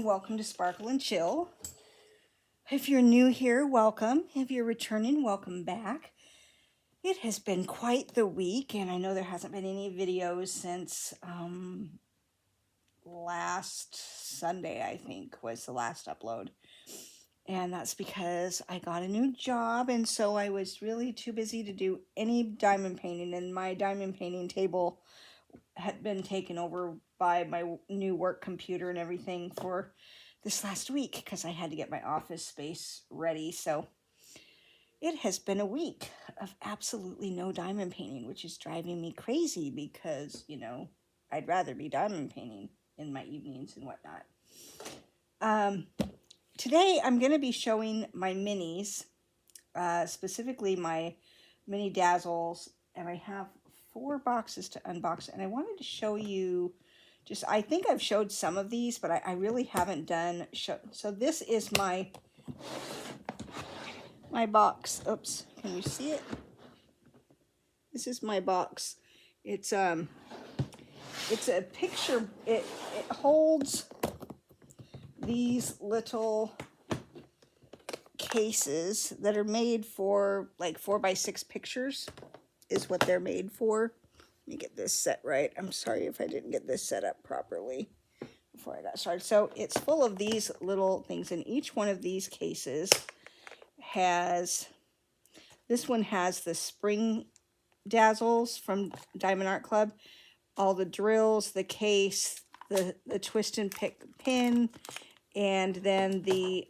welcome to Sparkle and Chill. If you're new here, welcome. If you're returning, welcome back. It has been quite the week, and I know there hasn't been any videos since last Sunday, I think, was the last upload. And that's because I got a new job, and so I was really too busy to do any diamond painting, and my diamond painting table had been taken over by my new work computer and everything for this last week because I had to get my office space ready. So it has been a week of absolutely no diamond painting, which is driving me crazy because, you know, I'd rather be diamond painting in my evenings and whatnot. Today I'm going to be showing my minis, specifically my Mini Dazzles, and I have 4 boxes to unbox, and I wanted to show you just, I think I've showed some of these, but I really haven't done so this is my box. Oops, can you see it? This is my box. It's a picture. It holds these little cases that are made for like 4x6 pictures is what they're made for. Let me get this set right. I'm sorry if I didn't get this set up properly before I got started. So it's full of these little things, and each one of these cases has, this one has the spring dazzles from Diamond Art Club, all the drills, the case, the twist and pick pin, and then the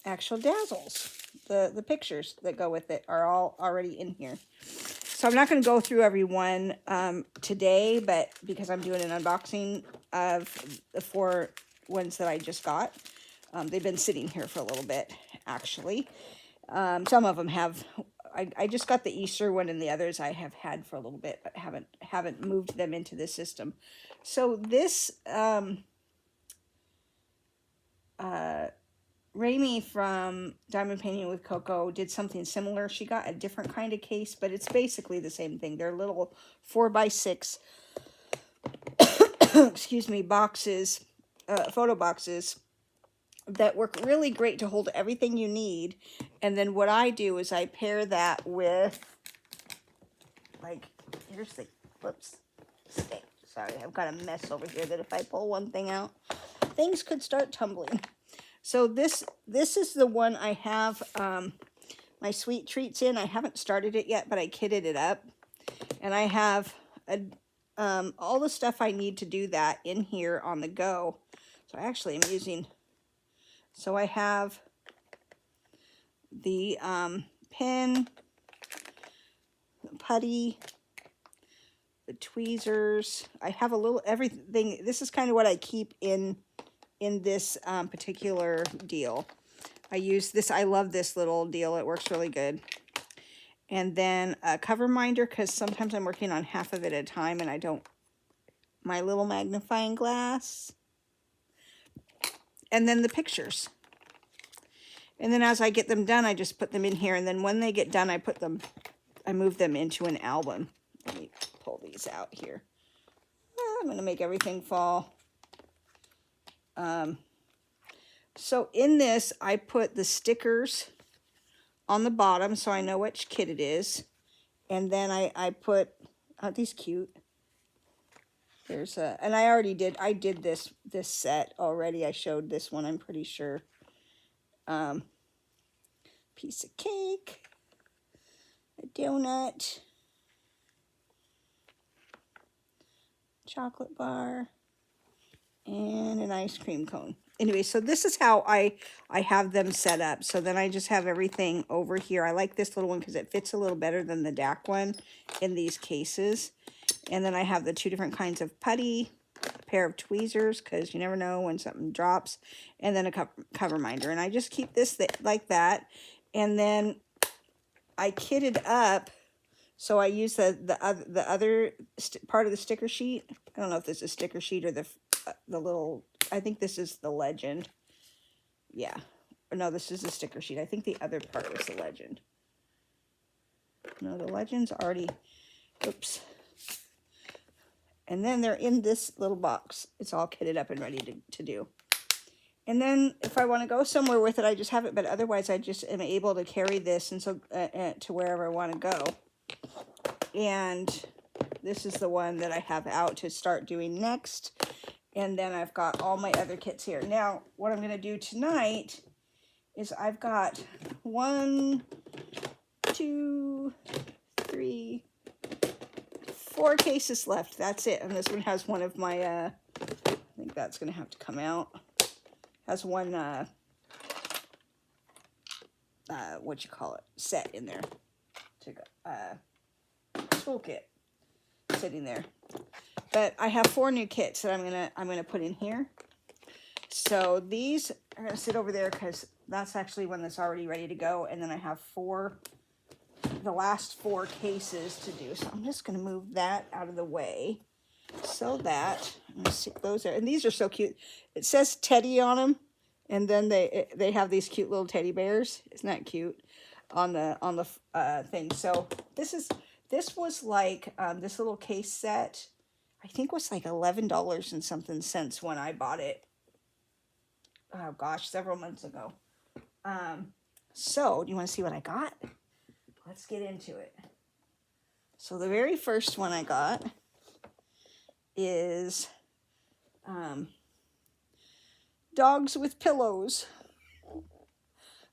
actual dazzles. The pictures that go with it are all already in here. So I'm not going to go through every one today, but because I'm doing an unboxing of the 4 ones that I just got. They've been sitting here for a little bit, actually. Some of them have, I just got the Easter one, and the others I have had for a little bit, but haven't moved them into the system. So this Raimi from Diamond Painting with Coco did something similar. She got a different kind of case, but it's basically the same thing. They're little 4x6 excuse me, boxes, photo boxes that work really great to hold everything you need. And then what I do is I pair that with, like, here's the, whoops, stick. Sorry, I've got a mess over here that if I pull one thing out, things could start tumbling. So this is the one I have my sweet treats in. I haven't started it yet, but I kitted it up. And I have all the stuff I need to do that in here on the go. So I actually am using, so I have the pen, the putty, the tweezers. I have a little everything. This is kind of what I keep in this particular deal. I use this. I love this little deal. It works really good. And then a cover minder, because sometimes I'm working on half of it at a time and I don't, my little magnifying glass. And then the pictures. And then as I get them done, I just put them in here. And then when they get done, I move them into an album. Let me pull these out here. I'm going to make everything fall. So in this, I put the stickers on the bottom so I know which kit it is. And then I put, aren't these cute? There's a, and I did this set already. I showed this one, I'm pretty sure. Piece of cake, a donut, chocolate bar, and an ice cream cone. Anyway, so this is how I have them set up. So then I just have everything over here. I like this little one because it fits a little better than the DAC one in these cases. And then I have the 2 different kinds of putty, a pair of tweezers because you never know when something drops, and then a cover minder. And I just keep this like that. And then I kitted up. So I use the other part of the sticker sheet. I don't know if this is sticker sheet or the little, I think this is the legend. Yeah. Or no, this is the sticker sheet. I think the other part was the legend. No, the legend's already, oops. And then they're in this little box. It's all kitted up and ready to do. And then if I want to go somewhere with it, I just have it. But otherwise, I just am able to carry this and so to wherever I want to go. And this is the one that I have out to start doing next. And then I've got all my other kits here. Now, what I'm going to do tonight is I've got 1, 2, 3, 4 cases left. That's it. And this one has one of my, I think that's going to have to come out. Has one, what you call it, set in there. To go, toolkit sitting there. But I have 4 new kits that I'm gonna put in here. So these are gonna sit over there because that's actually one that's already ready to go. And then I have the last 4 cases to do. So I'm just gonna move that out of the way so that I'm gonna stick those there. And these are so cute. It says Teddy on them, and then they have these cute little teddy bears. Isn't that cute? On the thing. So this was like this little case set. I think was like $11 and something cents when I bought it. Oh gosh, several months ago. So do you want to see what I got? Let's get into it. So the very first one I got is dogs with pillows.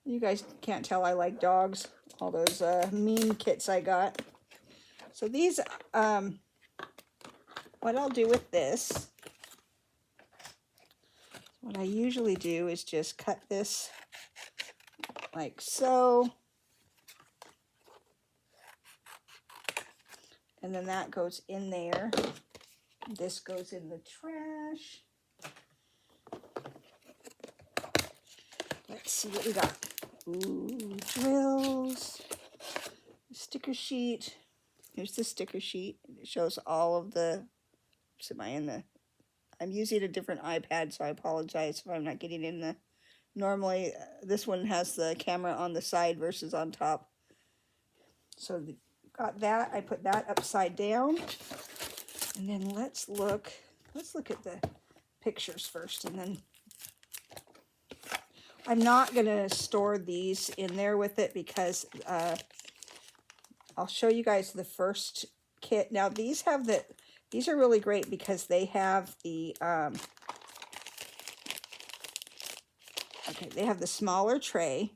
You guys can't tell I like dogs. All those meme kits I got. So these, what I'll do with this, what I usually do is just cut this like so. And then that goes in there. This goes in the trash. Let's see what we got. Ooh, drills. Sticker sheet. Here's the sticker sheet. It shows all of the, I'm using a different iPad, so I apologize if I'm not getting in the, normally this one has the camera on the side versus on top. So got that, I put that upside down. And then let's look at the pictures first, and then I'm not going to store these in there with it because I'll show you guys the first kit. Now these are really great because they have the, they have the smaller tray.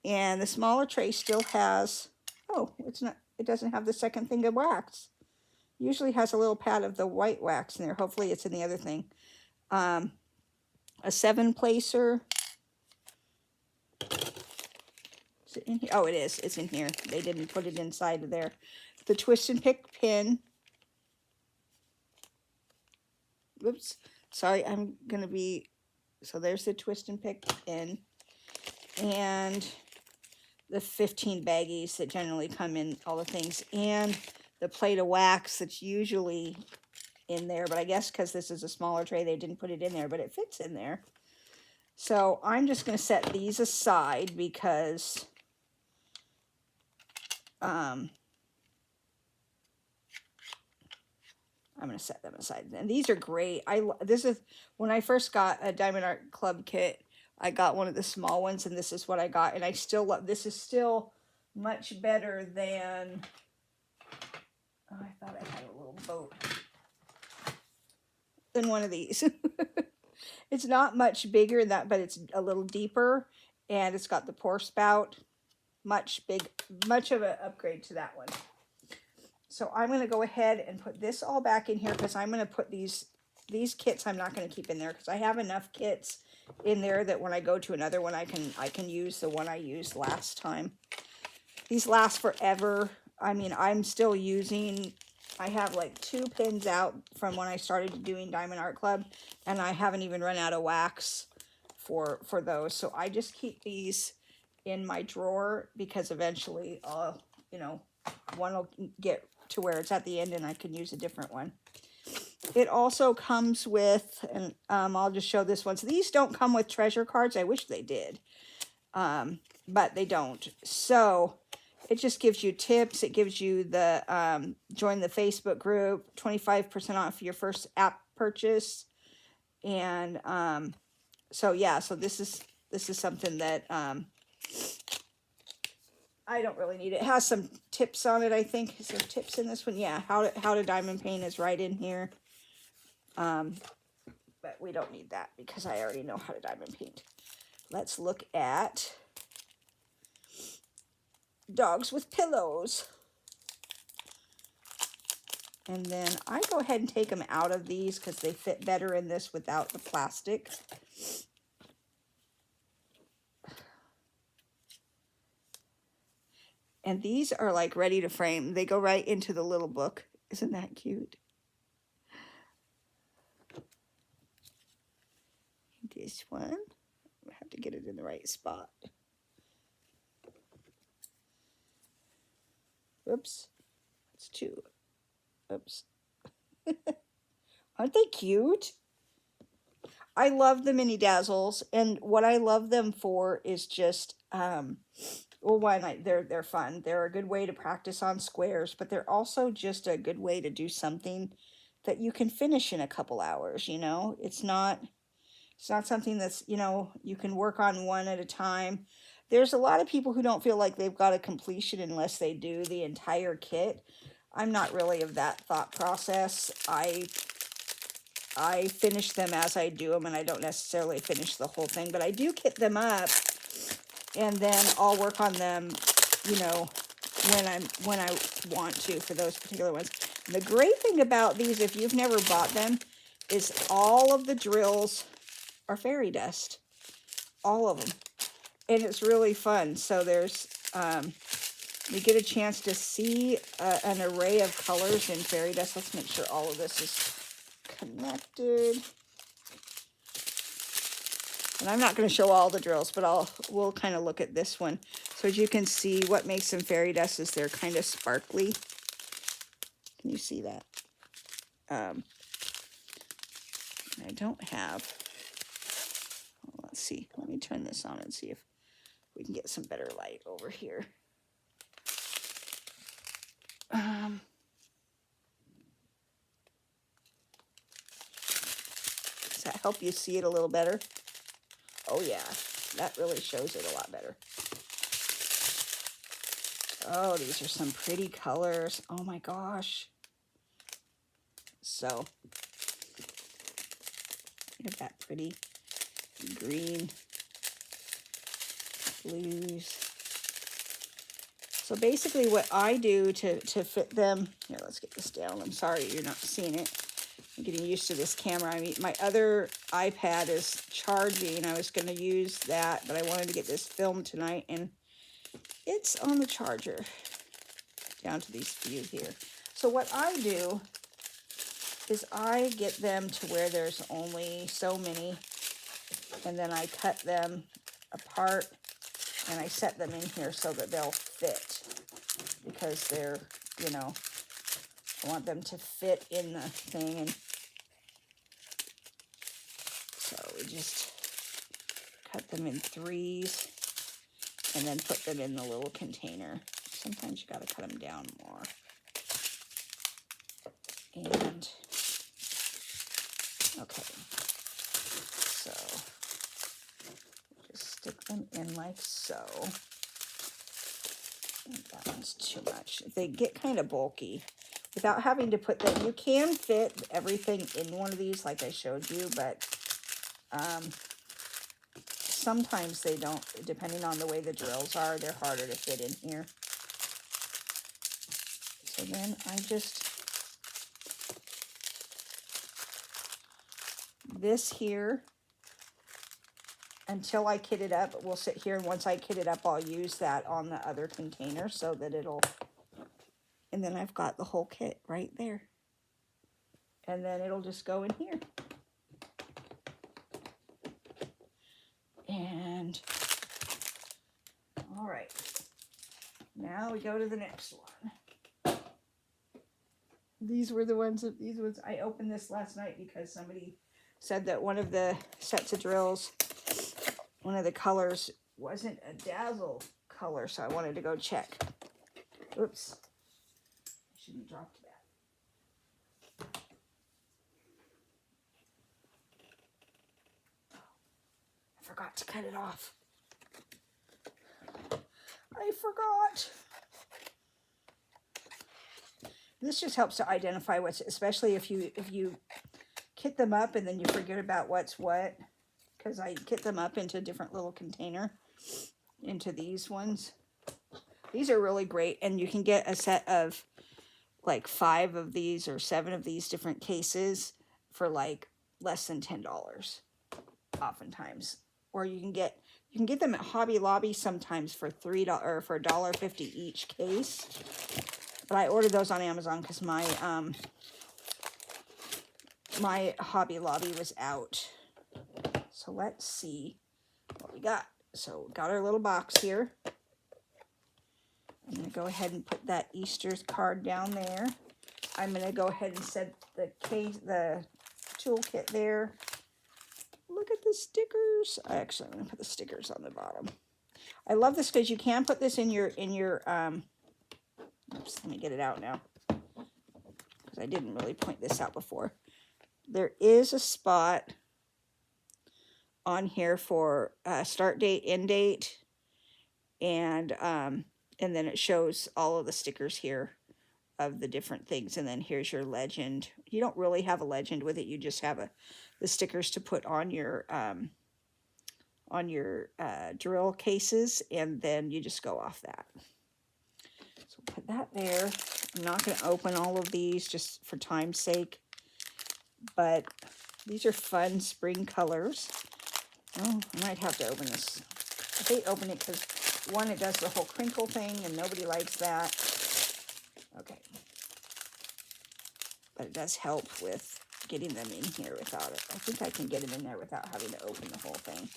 And the smaller tray still has, it doesn't have the second thing of wax. Usually has a little pad of the white wax in there. Hopefully it's in the other thing. A 7-placer. Is it in here? Oh, it is. It's in here. They didn't put it inside of there. The twist and pick pin. Whoops. Sorry, I'm going to be... So there's the twist and pick pin. And the 15 baggies that generally come in all the things. And the plate of wax that's usually in there. But I guess because this is a smaller tray, they didn't put it in there. But it fits in there. So I'm just going to set these aside because... I'm going to set them aside. And these are great. This is when I first got a Diamond Art Club kit, I got one of the small ones, and this is what I got. And I still love, this is still much better than, oh, I thought I had a little boat, than one of these. It's not much bigger than that, but it's a little deeper, and it's got the pour spout. Much of an upgrade to that one. So I'm going to go ahead and put this all back in here because I'm going to put these kits I'm not going to keep in there because I have enough kits in there that when I go to another one I can use the one I used last time. These last forever. I mean, I'm still using, I have like 2 pins out from when I started doing Diamond Art Club, and I haven't even run out of wax for those. So I just keep these in my drawer because eventually I'll, one will get to where it's at the end and I can use a different one. It also comes with, and I'll just show this one. So these don't come with treasure cards. I wish they did, but they don't. So it just gives you tips. It gives you the join the Facebook group, 25% off your first app purchase. And so yeah, so this is something that I don't really need. It has some tips on it, I think. Is there tips in this one? Yeah, how to diamond paint is right in here. But we don't need that because I already know how to diamond paint. Let's look at dogs with pillows. And then I go ahead and take them out of these because they fit better in this without the plastic. And these are like ready to frame. They go right into the little book. Isn't that cute? This one, I have to get it in the right spot. Whoops, that's two. Oops. Aren't they cute? I love the Mini Dazzles, and what I love them for is just, well, one, they're fun. They're a good way to practice on squares, but they're also just a good way to do something that you can finish in a couple hours, you know? It's not something that's, you know, you can work on one at a time. There's a lot of people who don't feel like they've got a completion unless they do the entire kit. I'm not really of that thought process. I finish them as I do them, and I don't necessarily finish the whole thing, but I do kit them up, and then I'll work on them, you know, when I want to for those particular ones. And the great thing about these, if you've never bought them, is all of the drills are fairy dust, all of them, and it's really fun. So there's you get a chance to see an array of colors in fairy dust. Let's make sure all of this is connected. And I'm not going to show all the drills, but we'll kind of look at this one. So as you can see, what makes them fairy dust is they're kind of sparkly. Can you see that? I don't have, let's see, let me turn this on and see if we can get some better light over here. Does that help you see it a little better? Oh yeah, that really shows it a lot better. Oh, these are some pretty colors. Oh my gosh. So, look at that pretty green, blues. So basically what I do to fit them, here, let's get this down. I'm sorry you're not seeing it. I'm getting used to this camera. I mean, my other iPad is charging. I was going to use that, but I wanted to get this filmed tonight, and it's on the charger down to these few here. So what I do is I get them to where there's only so many, and then I cut them apart and I set them in here so that they'll fit, because they're, you know, I want them to fit in the thing. And so we just cut them in threes and then put them in the little container. Sometimes you got to cut them down more. And okay, so just stick them in like so. I think that one's too much. They get kind of bulky without having to put them. You can fit everything in one of these like I showed you, but sometimes they don't, depending on the way the drills are, they're harder to fit in here. So then I just, this here, until I kit it up, we'll sit here, and once I kit it up, I'll use that on the other container so that it'll, and then I've got the whole kit right there. And then it'll just go in here. And, all right, now we go to the next one. These were the ones, I opened this last night because somebody said that one of the sets of drills, one of the colors wasn't a Dazzle color, so I wanted to go check. Oops. I shouldn't have dropped that. I forgot to cut it off. I forgot. This just helps to identify what's, especially if you kit them up and then you forget about what's what, because I kit them up into a different little container, into these ones. These are really great, and you can get a set of like 5 of these or 7 of these different cases for like less than $10 oftentimes. Or you can get them at Hobby Lobby sometimes for $3 or for $1.50 each case. But I ordered those on Amazon because my my Hobby Lobby was out. So let's see what we got. So we got our little box here. I'm going to go ahead and put that Easter card down there. I'm going to go ahead and set the toolkit there. Look at the stickers. Actually, I'm going to put the stickers on the bottom. I love this because you can put this in your oops, let me get it out now, because I didn't really point this out before. There is a spot on here for start date, end date, and then it shows all of the stickers here of the different things, and then here's your legend. You don't really have a legend with it, you just have the stickers to put on your drill cases, and then you just go off that. So put that there. I'm not going to open all of these just for time's sake, but these are fun spring colors. Oh, I might have to open this. I hate opening it because, one, it does the whole crinkle thing, and nobody likes that. Okay. But it does help with getting them in here without it. I think I can get them in there without having to open the whole thing.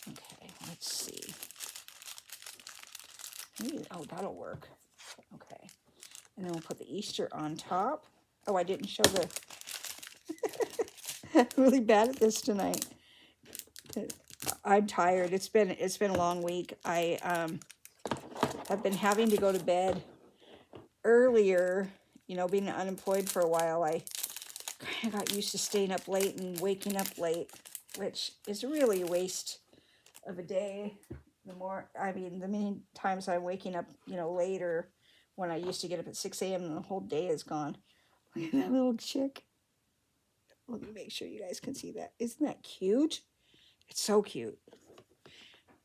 Okay, let's see. Maybe, oh, that'll work. Okay. And then we'll put the Easter on top. Oh, I didn't show the... I'm really bad at this tonight. I'm tired. It's been a long week. I have been having to go to bed earlier. You know, being unemployed for a while, I kind of got used to staying up late and waking up late, which is really a waste of a day. The many times I'm waking up, you know, later when I used to get up at 6 a.m. and the whole day is gone. Look at that little chick. Let me make sure you guys can see that. Isn't that cute? It's so cute.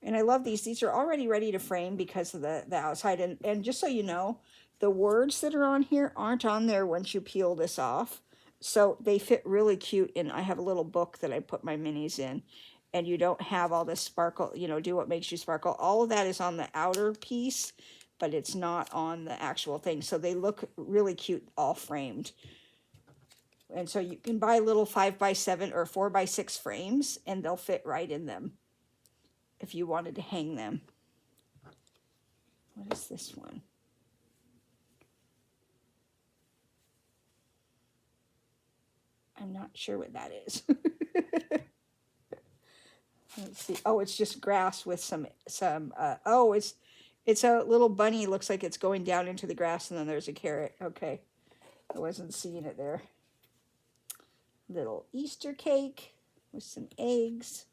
And I love these. These are already ready to frame because of the outside. And just so you know, the words that are on here aren't on there once you peel this off. So they fit really cute. And I have a little book that I put my minis in. And you don't have all this sparkle, you know, do what makes you sparkle. All of that is on the outer piece, but it's not on the actual thing. So they look really cute all framed. And so you can buy little 5x7 or 4x6 frames, and they'll fit right in them if you wanted to hang them. What is this one? I'm not sure what that is. Let's see. Oh, it's just grass with oh, it's a little bunny. Looks like it's going down into the grass, and then there's a carrot. Okay. I wasn't seeing it there. Little Easter cake with some eggs.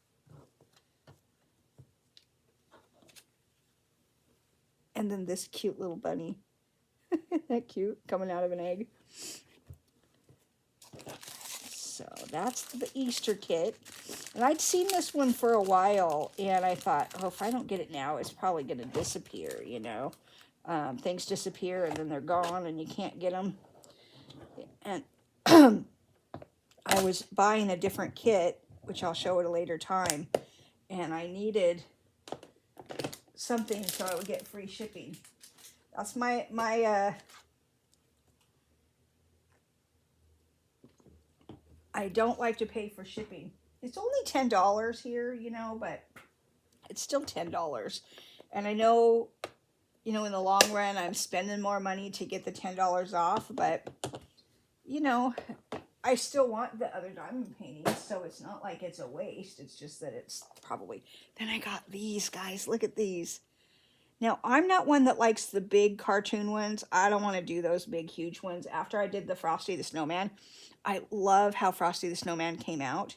And then this cute little bunny. Isn't that cute? Coming out of an egg. So that's the Easter kit. And I'd seen this one for a while, and I thought, oh, if I don't get it now, it's probably going to disappear, you know. Things disappear, and then they're gone, and you can't get them. And I was buying a different kit, which I'll show at a later time, and I needed something so I would get free shipping. That's my I don't like to pay for shipping. It's only $10 here, you know, but it's still $10. And I know, you know, in the long run, I'm spending more money to get the $10 off, but, you know, I still want the other diamond paintings, so it's not like it's a waste. It's just that it's probably... Then I got these, guys. Look at these. Now, I'm not one that likes the big cartoon ones. I don't want to do those big, huge ones. After I did the Frosty the Snowman, I love how Frosty the Snowman came out,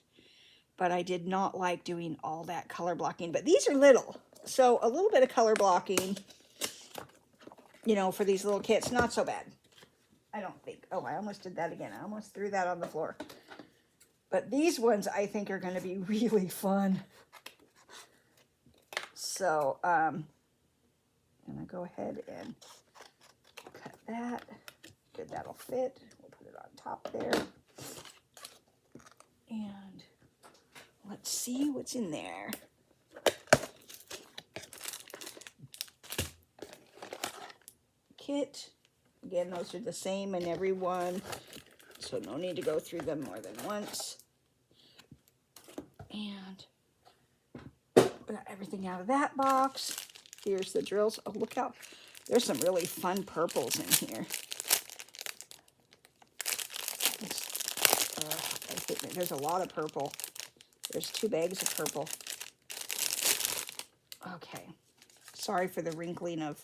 but I did not like doing all that color blocking. But these are little, so a little bit of color blocking, you know, for these little kits, not so bad. I don't think. Oh, I almost did that again. I almost threw that on the floor. But these ones I think are going to be really fun. So, I'm going to go ahead and cut that. Good, that'll fit. We'll put it on top there. And let's see what's in there. Kit. Again, those are the same in every one, so no need to go through them more than once. And we got everything out of that box. Here's the drills. Oh, look how there's some really fun purples in here. There's a lot of purple. There's 2 bags of purple. Okay. Sorry for the wrinkling of...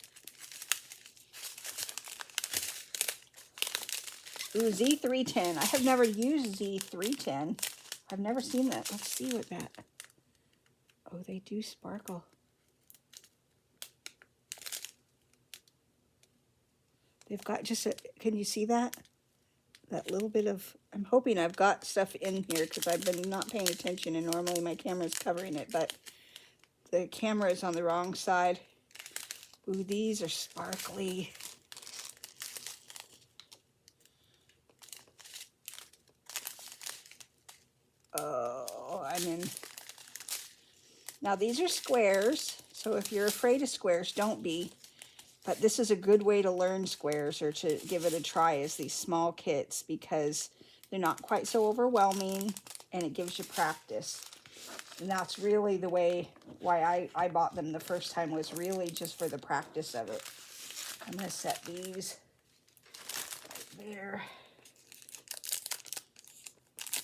Ooh, Z310. I have never used Z310. I've never seen that. Let's see what that... Oh, they do sparkle. They've got just a... Can you see that? That little bit of... I'm hoping I've got stuff in here because I've been not paying attention and normally my camera's covering it, but the camera is on the wrong side. Ooh, these are sparkly. Oh, I'm in. Now these are squares, so if you're afraid of squares, don't be. But this is a good way to learn squares or to give it a try, is these small kits, because they're not quite so overwhelming and it gives you practice. And that's really the way why I bought them the first time, was really just for the practice of it. I'm going to set these right there.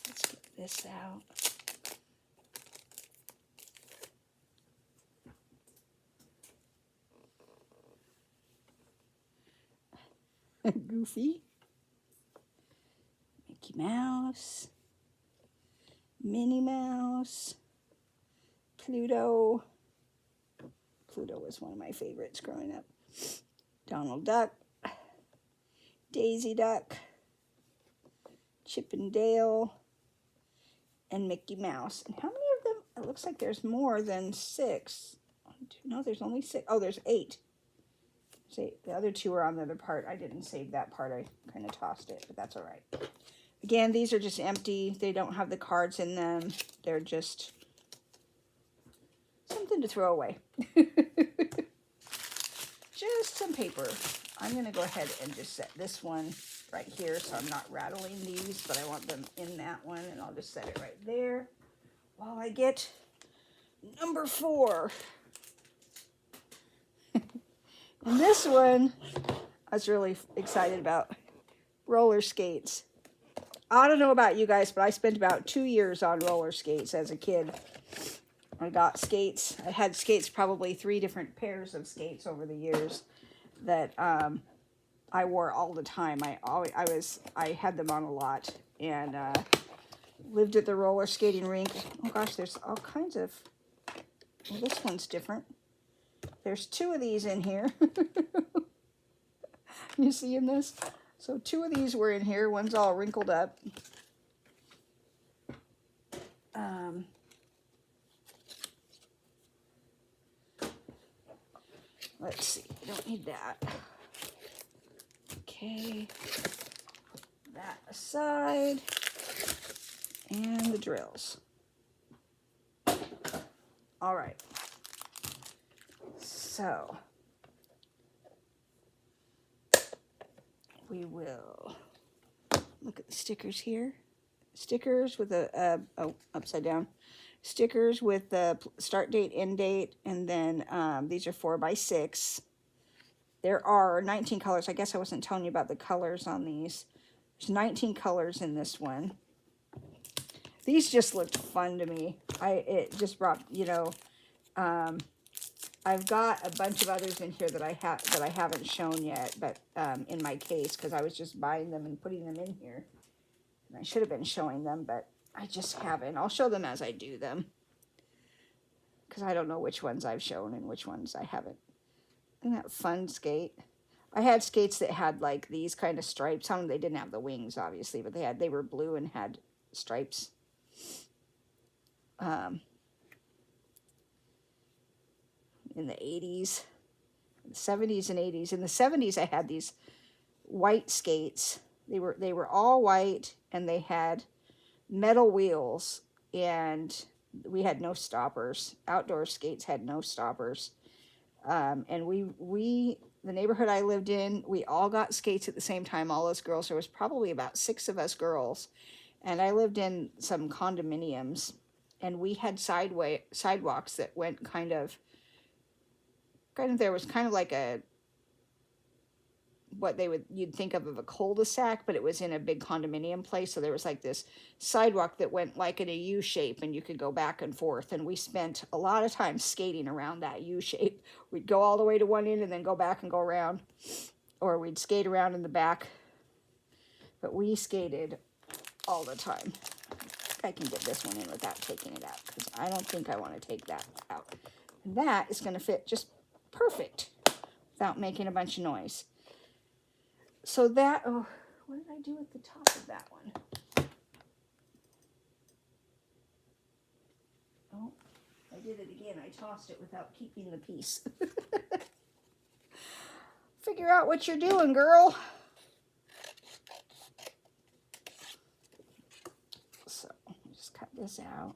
Let's get this out. Goofy, Mickey Mouse, Minnie Mouse, Pluto. Pluto was one of my favorites growing up. Donald Duck, Daisy Duck, Chip and Dale, and Mickey Mouse. And how many of them? It looks like there's more than 6. No, there's only 6. Oh, there's 8. See, the other 2 are on the other part. I didn't save that part. I kind of tossed it, but that's all right. Again, these are just empty. They don't have the cards in them. They're just something to throw away. Just some paper. I'm going to go ahead and just set this one right here so I'm not rattling these, but I want them in that one, and I'll just set it right there while I get number 4. And this one, I was really excited about. Roller skates. I don't know about you guys, but I spent about 2 years on roller skates as a kid. I got skates. I had skates, probably 3 different pairs of skates over the years that I wore all the time. I had them on a lot, and lived at the roller skating rink. Oh gosh, there's all kinds of... Well, this one's different. There's 2 of these in here. You seeing this? So 2 of these were in here. One's all wrinkled up. Let's see. I don't need that. Okay. Put that aside. And the drills. All right. So we will look at the stickers here. Stickers with a upside down. Stickers with the start date, end date, and then these are 4x6. There are 19 colors. I guess I wasn't telling you about the colors on these. There's 19 colors in this one. These just looked fun to me. It just brought, you know, I've got a bunch of others in here that I haven't shown yet, but in my case, because I was just buying them and putting them in here. And I should have been showing them, but I just haven't. I'll show them as I do them, because I don't know which ones I've shown and which ones I haven't. Isn't that fun skate? I had skates that had like these kind of stripes on them. They didn't have the wings, obviously, but they were blue and had stripes. In the 80s, 70s and 80s. In the 70s, I had these white skates. They were all white, and they had metal wheels, and we had no stoppers. Outdoor skates had no stoppers. And the neighborhood I lived in, we all got skates at the same time, all those girls. There was probably about 6 of us girls, and I lived in some condominiums, and we had sidewalks that went there was kind of like what you'd think of a cul-de-sac, but it was in a big condominium place. So there was like this sidewalk that went like in a U shape, and you could go back and forth. And we spent a lot of time skating around that U shape. We'd go all the way to one end and then go back and go around, or we'd skate around in the back. But we skated all the time. I can get this one in without taking it out, because I don't think I want to take that out. And that is going to fit just perfect without making a bunch of noise. So that, oh, what did I do at the top of that one? Oh, I did it again. I tossed it without keeping the piece. Figure out what you're doing, girl. So, just cut this out.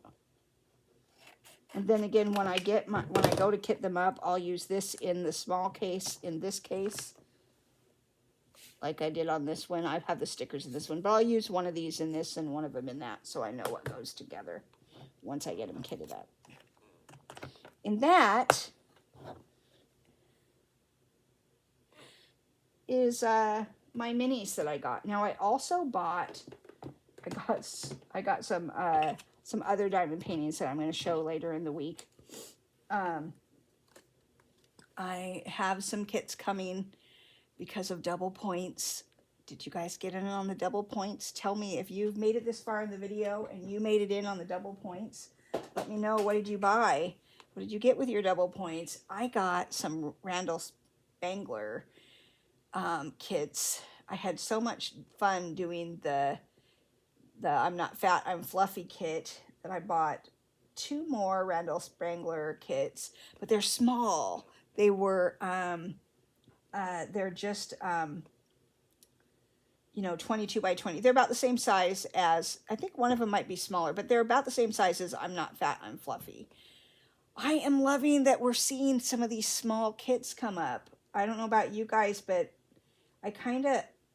And then again, when I go to kit them up, I'll use this in the small case, in this case. Like I did on this one. I have the stickers in this one, but I'll use one of these in this and one of them in that, so I know what goes together once I get them kitted up. And that is my minis that I got. Now I also I got some other diamond paintings that I'm going to show later in the week. I have some kits coming because of double points. Did you guys get in on the double points? Tell me if you've made it this far in the video and you made it in on the double points. Let me know, what did you buy? What did you get with your double points? I got some Randall Spangler kits. I had so much fun doing the I'm not fat, I'm fluffy kit, that I bought 2 more Randall Spangler kits, but they're small. They were they're just, 22 by 20. They're about the same size as, I think one of them might be smaller, but they're about the same size as I'm Not Fat, I'm Fluffy. I am loving that we're seeing some of these small kits come up. I don't know about you guys, but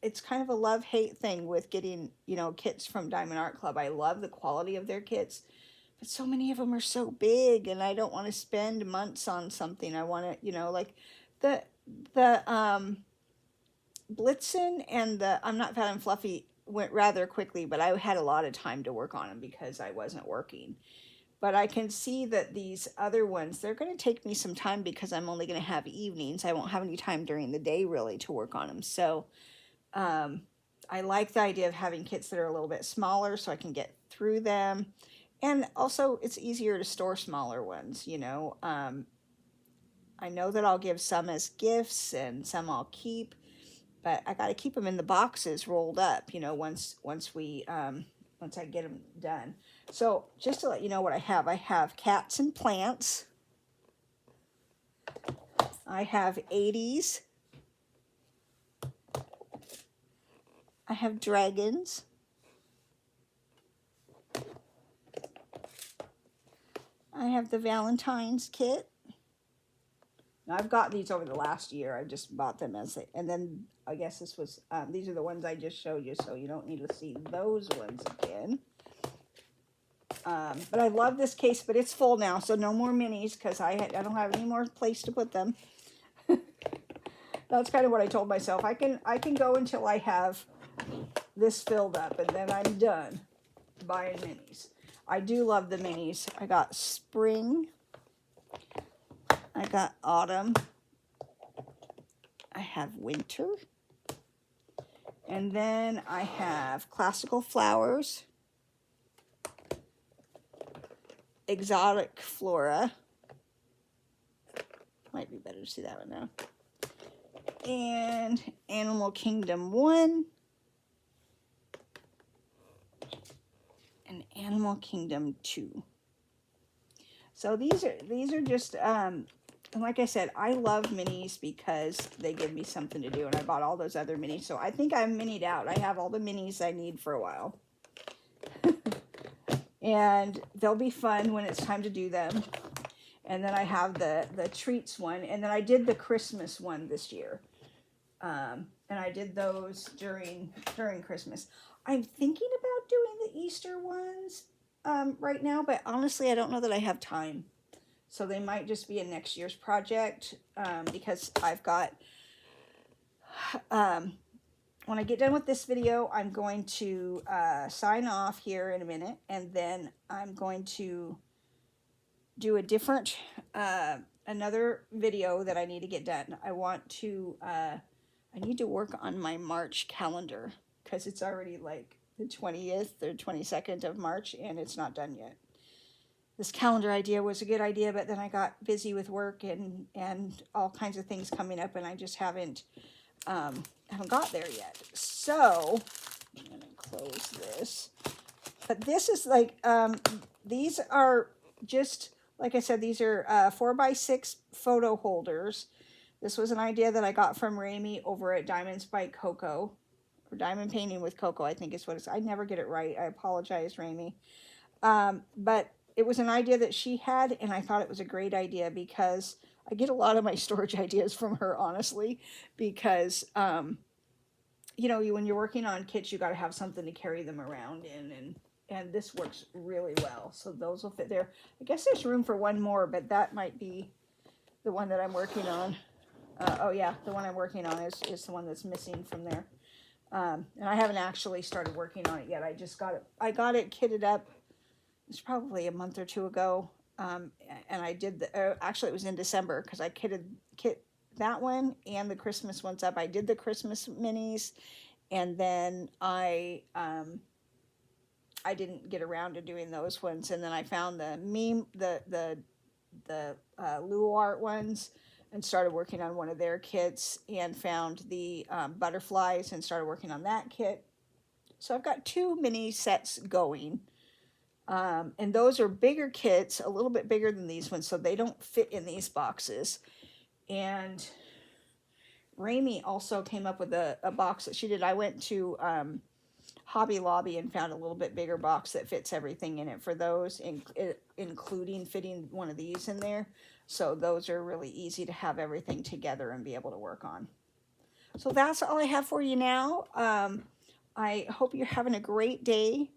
it's kind of a love-hate thing with getting, kits from Diamond Art Club. I love the quality of their kits, but so many of them are so big, and I don't want to spend months on something. I want to, like the Blitzen and the I'm Not Fat, I'm Fluffy went rather quickly, but I had a lot of time to work on them because I wasn't working. But I can see that these other ones, they're going to take me some time because I'm only going to have evenings. I won't have any time during the day really to work on them. So I like the idea of having kits that are a little bit smaller so I can get through them. And also it's easier to store smaller ones, I know that I'll give some as gifts and some I'll keep, but I got to keep them in the boxes rolled up, once I get them done. So just to let you know what I have cats and plants. I have 80s. I have dragons. I have the Valentine's kit. Now, I've got these over the last year. I just bought them and then I guess this was, these are the ones I just showed you, so you don't need to see those ones again. But I love this case, but it's full now, so no more minis because I don't have any more place to put them. That's kind of what I told myself. I can go until I have this filled up, and then I'm done buying minis. I do love the minis. I got spring. I got autumn. I have winter. And then I have classical flowers, exotic flora. Might be better to see that one now. And Animal Kingdom 1. And Animal Kingdom 2. So these are just and like I said, I love minis because they give me something to do, and I bought all those other minis. So I think I'm minied out. I have all the minis I need for a while. And they'll be fun when it's time to do them. And then I have the treats one, and then I did the Christmas one this year. And I did those during Christmas. I'm thinking about doing the Easter ones right now, but honestly, I don't know that I have time. So they might just be a next year's project because I've got, when I get done with this video, I'm going to sign off here in a minute, and then I'm going to do a different, another video that I need to get done. I need to work on my March calendar because it's already like the 20th or 22nd of March and it's not done yet. This calendar idea was a good idea, but then I got busy with work and all kinds of things coming up, and I just haven't got there yet. So I'm going to close this. But this is like, these are just, like I said, these are 4x6 photo holders. This was an idea that I got from Raimi over at Diamonds by Coco, or Diamond Painting with Coco, I think is what it's. I never get it right. I apologize, Raimi. But it was an idea that she had, and I thought it was a great idea because I get a lot of my storage ideas from her, honestly, because, you know, when you're working on kits, you got to have something to carry them around in, and this works really well. So those will fit there. I guess there's room for one more, but that might be the one that I'm working on. Oh yeah, the one I'm working on is the one that's missing from there. And I haven't actually started working on it yet. I just got it. I got it kitted up. It's probably a month or two ago. And I did actually it was in December because I kit that one and the Christmas ones up. I did the Christmas minis, and then I didn't get around to doing those ones. And then I found the Luart ones and started working on one of their kits, and found the butterflies and started working on that kit. So I've got 2 mini sets going. And those are bigger kits, a little bit bigger than these ones, so they don't fit in these boxes. And Raimi also came up with a box that she did. I went to Hobby Lobby and found a little bit bigger box that fits everything in it for those, including fitting one of these in there. So those are really easy to have everything together and be able to work on. So that's all I have for you now. I hope you're having a great day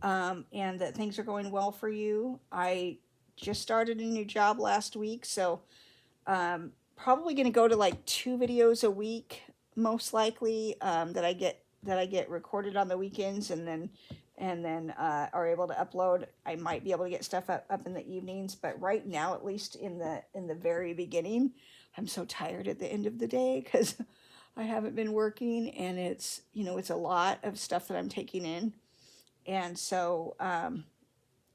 and that things are going well for you. I just started a new job last week, so probably going to go to like 2 videos a week, most likely, that I get recorded on the weekends, and then are able to upload. I might be able to get stuff up in the evenings, but right now, at least in the very beginning, I'm so tired at the end of the day because I haven't been working, and it's a lot of stuff that I'm taking in, and so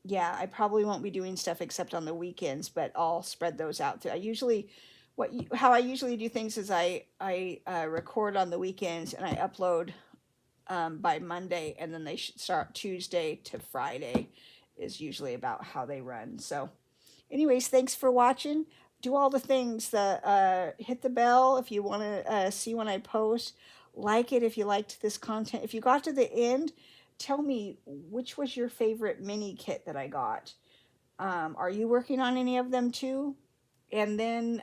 yeah, I probably won't be doing stuff except on the weekends, but I'll spread those out. How I usually do things is I record on the weekends and I upload by Monday, and then they should start Tuesday to Friday is usually about how they run. So anyways, thanks for watching. Do all the things. Hit the bell if you want to see when I post. Like it if you liked this content. If you got to the end, tell me which was your favorite mini kit that I got. Are you working on any of them too? And then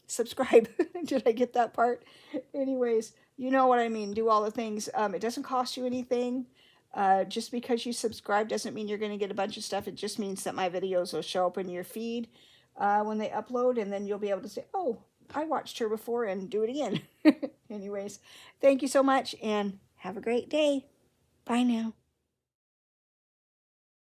subscribe. Did I get that part? Anyways, you know what I mean. Do all the things. It doesn't cost you anything. Just because you subscribe doesn't mean you're going to get a bunch of stuff. It just means that my videos will show up in your feed when they upload, and then you'll be able to say, oh, I watched her before, and do it again. Anyways, thank you so much, and Have a great day. Bye now.